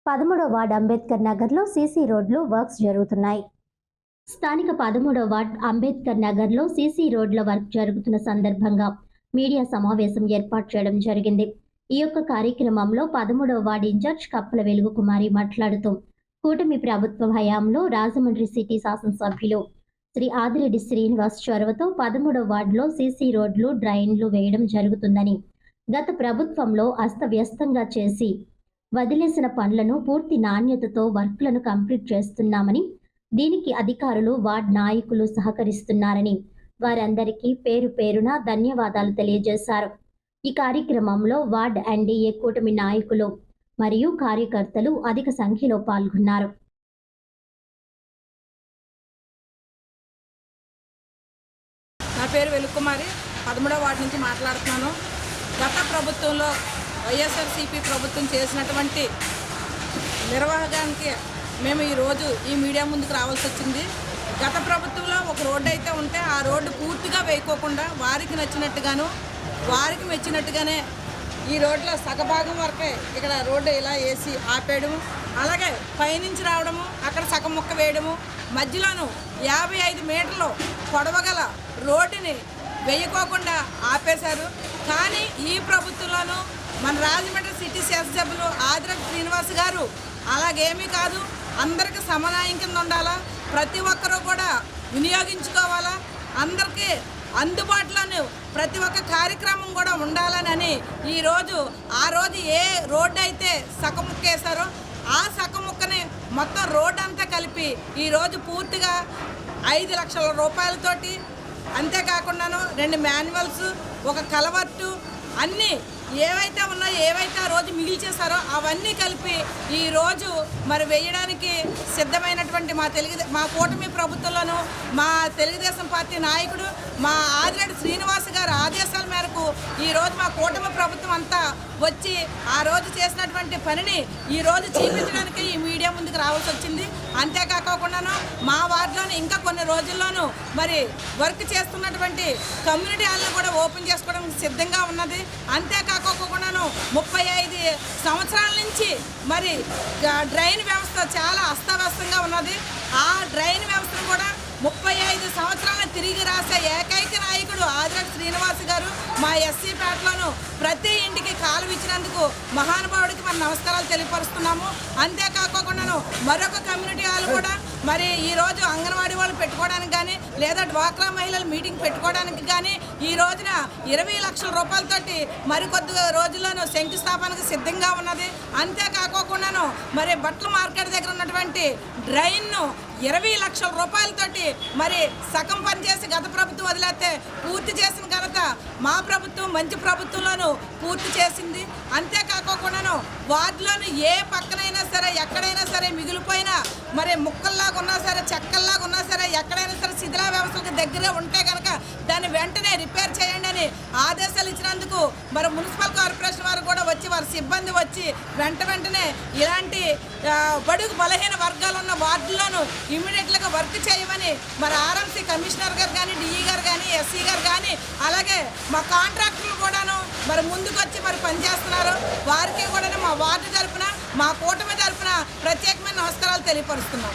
13వ ward Ambedkar నగర్లో CC రోడ్లు works జరుగుతున్నాయి. స్థానిక 13వ వార్డ్ అంబేద్కర్ నగర్లో సీసీ రోడ్ల వర్క్ జరుగుతున్న సందర్భంగా మీడియా సమావేశం ఏర్పాటు చేయడం జరిగింది. ఈ యొక్క కార్యక్రమంలో 13వ వార్డు ఇన్ఛార్జ్ కప్పల వెలుగు కుమారి మాట్లాడుతూ, కూటమి ప్రభుత్వ హయాంలో రాజమండ్రి సిటీ శాసనసభ్యులు శ్రీ ఆదిరెడ్డి శ్రీనివాస్ చొరవతో 13వ వార్డులో సీసీ రోడ్లు, డ్రైన్లు వేయడం జరుగుతుందని, గత ప్రభుత్వంలో అస్తవ్యస్తంగా చేసి వదిలేసిన పనులను పూర్తి నాణ్యతతో వర్క్లను కంప్లీట్ చేస్తున్నామని, దీనికి అధికారులు, వార్డ్ నాయకులు సహకరిస్తున్నారని వారందరికీ పేరు పేరున ధన్యవాదాలు తెలియజేశారు. ఈ కార్యక్రమంలో వార్డ్ ఎన్డీఏ కూటమి నాయకులు మరియు కార్యకర్తలు అధిక సంఖ్యలో పాల్గొన్నారు. నా పేరు వెలుగుకుమారి, 13వ వార్డు నుంచి మాట్లాడుతున్నాను. గత ప్రభుత్వంలో వైఎస్ఆర్సీపీ ప్రభుత్వం చేసినటువంటి నిర్వాహకానికి మేము ఈరోజు ఈ మీడియా ముందుకు రావాల్సి వచ్చింది. గత ప్రభుత్వంలో ఒక రోడ్డు అయితే ఉంటే ఆ రోడ్డు పూర్తిగా వేయకోకుండా వారికి నచ్చినట్టుగాను, వారికి మెచ్చినట్టుగానే ఈ రోడ్లో సగభాగం వరకే ఇక్కడ రోడ్డు ఇలా వేసి ఆపేయడము, అలాగే పైనుంచి రావడము, అక్కడ సగం ముక్క వేయడము, మధ్యలోనూ 55 మీటర్లు పొడవగల రోడ్డుని వేయకోకుండా ఆపేశారు. కానీ ఈ ప్రభుత్వంలోనూ మన రాజమండ్రి సిటీ శాసనసభ్యులు ఆదిరెడ్డి శ్రీనివాస్ గారు అలాగేమీ కాదు, అందరికీ సమన్వయం కింద ఉండాలా, ప్రతి ఒక్కరూ కూడా వినియోగించుకోవాలా, అందరికీ అందుబాటులోనే ప్రతి ఒక్క కార్యక్రమం కూడా ఉండాలని ఈరోజు ఆ రోజు ఏ రోడ్డు అయితే సగం ముక్కేశారో ఆ సగం ముక్కని మొత్తం రోడ్డు అంతా కలిపి ఈరోజు పూర్తిగా 5 లక్షల రూపాయలతోటి, అంతేకాకుండాను 2 మాన్యువల్స్, ఒక కలవర్టు, అన్నీ ఏవైతే ఉన్నాయో, ఏవైతే ఆ రోజు మిగిల్చేశారో అవన్నీ కలిపి ఈరోజు మరి వేయడానికి సిద్ధమైనటువంటి మా కూటమి ప్రభుత్వంలోనూ మా తెలుగుదేశం పార్టీ నాయకుడు మా ఆదిరెడ్డి శ్రీనివాస్ గారి ఆదేశాల మేరకు ఈరోజు మా కూటమి ప్రభుత్వం అంతా వచ్చి ఆ రోజు చేసినటువంటి పనిని ఈరోజు చూపించడానికి ఈ మీడియా ముందుకు రావాల్సి వచ్చింది. అంతేకాకుండాను మా వార్డులోని ఇంకా కొన్ని రోజుల్లోనూ మరి వర్క్ చేస్తున్నటువంటి కమ్యూనిటీ హాల్ని కూడా ఓపెన్ చేసుకోవడానికి సిద్ధంగా ఉన్నది. అంతేకాకోకుండాను 35 సంవత్సరాల నుంచి మరి డ్రైన్ వ్యవస్థ చాలా అస్తవ్యస్తంగా ఉన్నది. ఆ డ్రైన్ వ్యవస్థను కూడా 35 సంవత్సరాలను తిరిగి రాసే ఏకైక నాయకుడు ఆదిరెడ్డి శ్రీనివాస్ గారు మా ఎస్సీ పేటలోను ప్రతి ఇంటికి కాలు ఇచ్చినందుకు మహానుభావుడికి మన నమస్కారాలు తెలియపరుస్తున్నాము. అంతేకాకుండాను మరొక కమ్యూనిటీ హాల్ కూడా మరి ఈరోజు అంగన్వాడీ వాళ్ళు పెట్టుకోవడానికి కానీ, లేదా డ్వాక్రా మహిళలు మీటింగ్ పెట్టుకోవడానికి కానీ ఈ రోజున 20 లక్షల రూపాయలతోటి మరికొద్ది రోజుల్లోనూ శంకుస్థాపనకు సిద్ధంగా ఉన్నది. అంతేకాకుండాను మరి బట్టల మార్కెట్ దగ్గర ఉన్నటువంటి డ్రైన్ను 20 లక్షల రూపాయలతోటి మరి సగం పనిచేసి గత ప్రభుత్వం వదిలేస్తే పూర్తి చేసిన ఘనత మా ప్రభుత్వం, మంచి ప్రభుత్వంలోనూ పూర్తి చేసింది. అంతేకాకుండాను వార్డులోను ఏ పక్కనైనా సరే, ఎక్కడైనా సరే మిగిలిపోయినా మరి ముక్కల్లాగా ఉన్నా సరే, చెక్కల్లాగా ఉన్నా సరే, ఎక్కడైనా సరే శిథిలా వ్యవస్థలకు దగ్గరే ఉంటే కనుక దాన్ని వెంటనే రిపేర్ చేయండి అని ఆదేశాలు ఇచ్చినందుకు మరి మున్సిపల్ కార్పొరేషన్ వారు కూడా వచ్చి, వారి సిబ్బంది వచ్చి వెంటనే ఇలాంటి బడుగు బలహీన వర్గాలు ఉన్న వార్డుల్లోనూ ఇమీడియట్గా వర్క్ చేయమని మరి ఆర్ఎంసీ కమిషనర్ గారు కానీ, డిఈ గారు కానీ, ఎస్సీ గారు కానీ, అలాగే మా కాంట్రాక్టర్లు కూడాను మరి ముందుకొచ్చి మరి పనిచేస్తున్నారు. వారికి కూడా మా వార్డు తరపున, మా కూటమి తరపున ప్రత్యేకమైన నమస్కారాలు తెలియపరుస్తున్నాం.